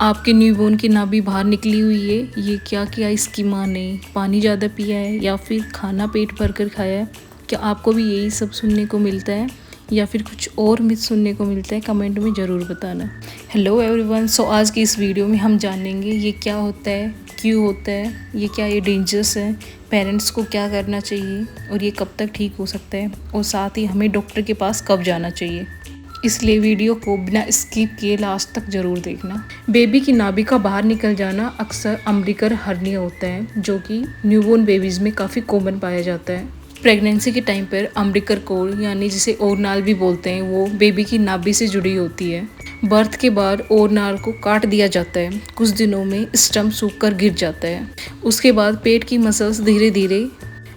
आपके न्यूबॉर्न की नाभि बाहर निकली हुई है। ये क्या किया इसकी माँ ने? पानी ज़्यादा पिया है या फिर खाना पेट भर कर खाया है? क्या आपको भी यही सब सुनने को मिलता है या फिर कुछ और मिथ सुनने को मिलता है? कमेंट में ज़रूर बताना। हेलो एवरीवन, सो आज की इस वीडियो में हम जानेंगे ये क्या होता है, क्यों होता है, ये डेंजरस है, पेरेंट्स को क्या करना चाहिए और ये कब तक ठीक हो सकता है, और साथ ही हमें डॉक्टर के पास कब जाना चाहिए। इसलिए वीडियो को बिना स्किप किए लास्ट तक ज़रूर देखना। बेबी की नाभि का बाहर निकल जाना अक्सर अम्बिलिकल हर्निया होता है, जो कि न्यूबॉर्न बेबीज़ में काफ़ी कॉमन पाया जाता है। प्रेगनेंसी के टाइम पर अम्बिलिकल कॉर्ड यानी जिसे ओरनाल भी बोलते हैं, वो बेबी की नाभि से जुड़ी होती है। बर्थ के बाद ओरनाल को काट दिया जाता है। कुछ दिनों में स्टम्प सूख कर गिर जाता है। उसके बाद पेट की मसल्स धीरे धीरे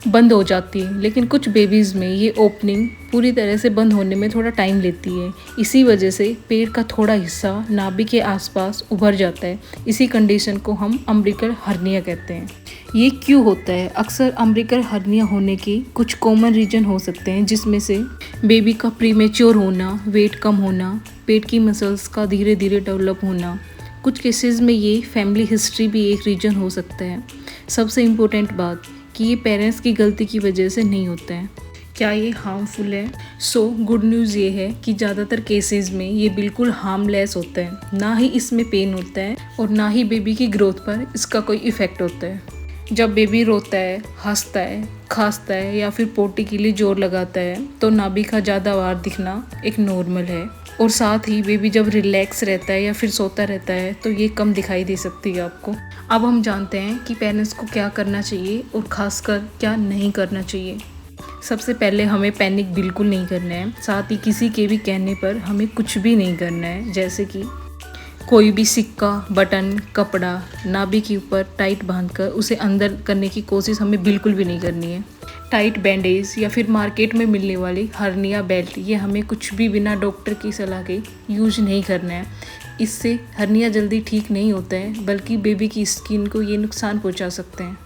बंद हो जाती है, लेकिन कुछ बेबीज़ में ये ओपनिंग पूरी तरह से बंद होने में थोड़ा टाइम लेती है। इसी वजह से पेट का थोड़ा हिस्सा नाभि के आसपास उभर जाता है। इसी कंडीशन को हम अम्बिलिकल हर्निया कहते हैं। ये क्यों होता है? अक्सर अम्बिलिकल हर्निया होने के कुछ कॉमन रीजन हो सकते हैं, जिसमें से बेबी का प्रीमेच्योर होना, वेट कम होना, पेट की मसल्स का धीरे धीरे डेवलप होना। कुछ केसेस में ये फैमिली हिस्ट्री भी एक रीजन हो सकता है। सबसे इम्पोर्टेंट बात कि ये पेरेंट्स की गलती की वजह से नहीं होता है। क्या ये हार्मफुल है? गुड न्यूज़ ये है कि ज़्यादातर केसेस में ये बिल्कुल हार्मलेस होता है। ना ही इसमें पेन होता है और ना ही बेबी की ग्रोथ पर इसका कोई इफ़ेक्ट होता है। जब बेबी रोता है, हंसता है, खांसता है या फिर पोटी के लिए जोर लगाता है, तो नाभि का ज़्यादा बाहर दिखना एक नॉर्मल है। और साथ ही बेबी जब रिलैक्स रहता है या फिर सोता रहता है, तो ये कम दिखाई दे सकती है आपको। अब हम जानते हैं कि पेरेंट्स को क्या करना चाहिए और ख़ासकर क्या नहीं करना चाहिए। सबसे पहले हमें पैनिक बिल्कुल नहीं करना है। साथ ही किसी के भी कहने पर हमें कुछ भी नहीं करना है, जैसे कि कोई भी सिक्का, बटन, कपड़ा नाभि के ऊपर टाइट बांधकर उसे अंदर करने की कोशिश हमें बिल्कुल भी नहीं करनी है। टाइट बैंडेज या फिर मार्केट में मिलने वाली हर्निया बेल्ट, ये हमें कुछ भी बिना डॉक्टर की सलाह के यूज नहीं करना है। इससे हर्निया जल्दी ठीक नहीं होता है, बल्कि बेबी की स्किन को ये नुकसान पहुंचा सकते हैं।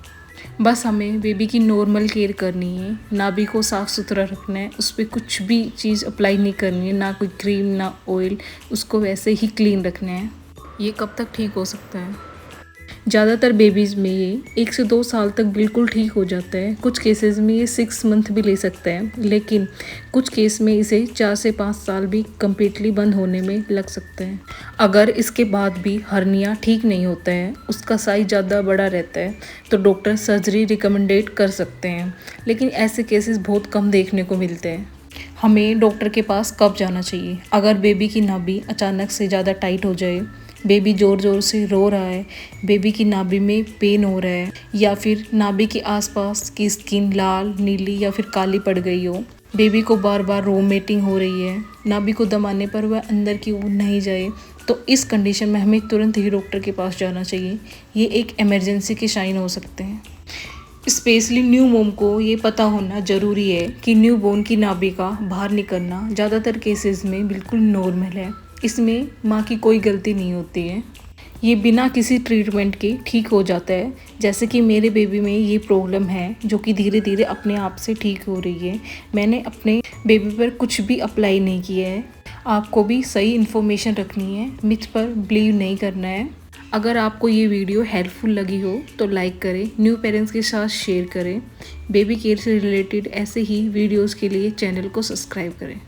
बस हमें बेबी की नॉर्मल केयर करनी है। नाभि को साफ़ सुथरा रखना है, उस पर कुछ भी चीज़ अप्लाई नहीं करनी है, ना कोई क्रीम ना ऑयल, उसको वैसे ही क्लीन रखना है। ये कब तक ठीक हो सकता है? ज़्यादातर बेबीज़ में ये 1 से 2 साल तक बिल्कुल ठीक हो जाता है। कुछ केसेस में ये 6 मंथ भी ले सकता है, लेकिन कुछ केस में इसे 4 से 5 साल भी कम्प्लीटली बंद होने में लग सकते हैं। अगर इसके बाद भी हर्निया ठीक नहीं होता है, उसका साइज ज़्यादा बड़ा रहता है, तो डॉक्टर सर्जरी रिकमेंडेड कर सकते हैं, लेकिन ऐसे केसेस बहुत कम देखने को मिलते हैं। हमें डॉक्टर के पास कब जाना चाहिए? अगर बेबी की नाभि अचानक से ज़्यादा टाइट हो जाए, बेबी ज़ोर ज़ोर से रो रहा है, बेबी की नाभि में पेन हो रहा है, या फिर नाभि के आसपास की स्किन लाल, नीली या फिर काली पड़ गई हो, बेबी को बार बार वोमिटिंग हो रही है, नाभि को दबाने पर वह अंदर की ओर नहीं जाए, तो इस कंडीशन में हमें तुरंत ही डॉक्टर के पास जाना चाहिए। ये एक इमरजेंसी के साइन हो सकते हैं। स्पेशली न्यू मॉम को ये पता होना ज़रूरी है कि न्यू बॉर्न की नाभि का बाहर निकलना ज़्यादातर केसेस में बिल्कुल नॉर्मल है। इसमें माँ की कोई गलती नहीं होती है। ये बिना किसी ट्रीटमेंट के ठीक हो जाता है। जैसे कि मेरे बेबी में ये प्रॉब्लम है, जो कि धीरे धीरे अपने आप से ठीक हो रही है। मैंने अपने बेबी पर कुछ भी अप्लाई नहीं किया है। आपको भी सही इन्फॉर्मेशन रखनी है, मिथ पर बिलीव नहीं करना है। अगर आपको ये वीडियो हेल्पफुल लगी हो तो लाइक करें, न्यू पेरेंट्स के साथ शेयर करें। बेबी केयर से रिलेटेड ऐसे ही वीडियोस के लिए चैनल को सब्सक्राइब करें।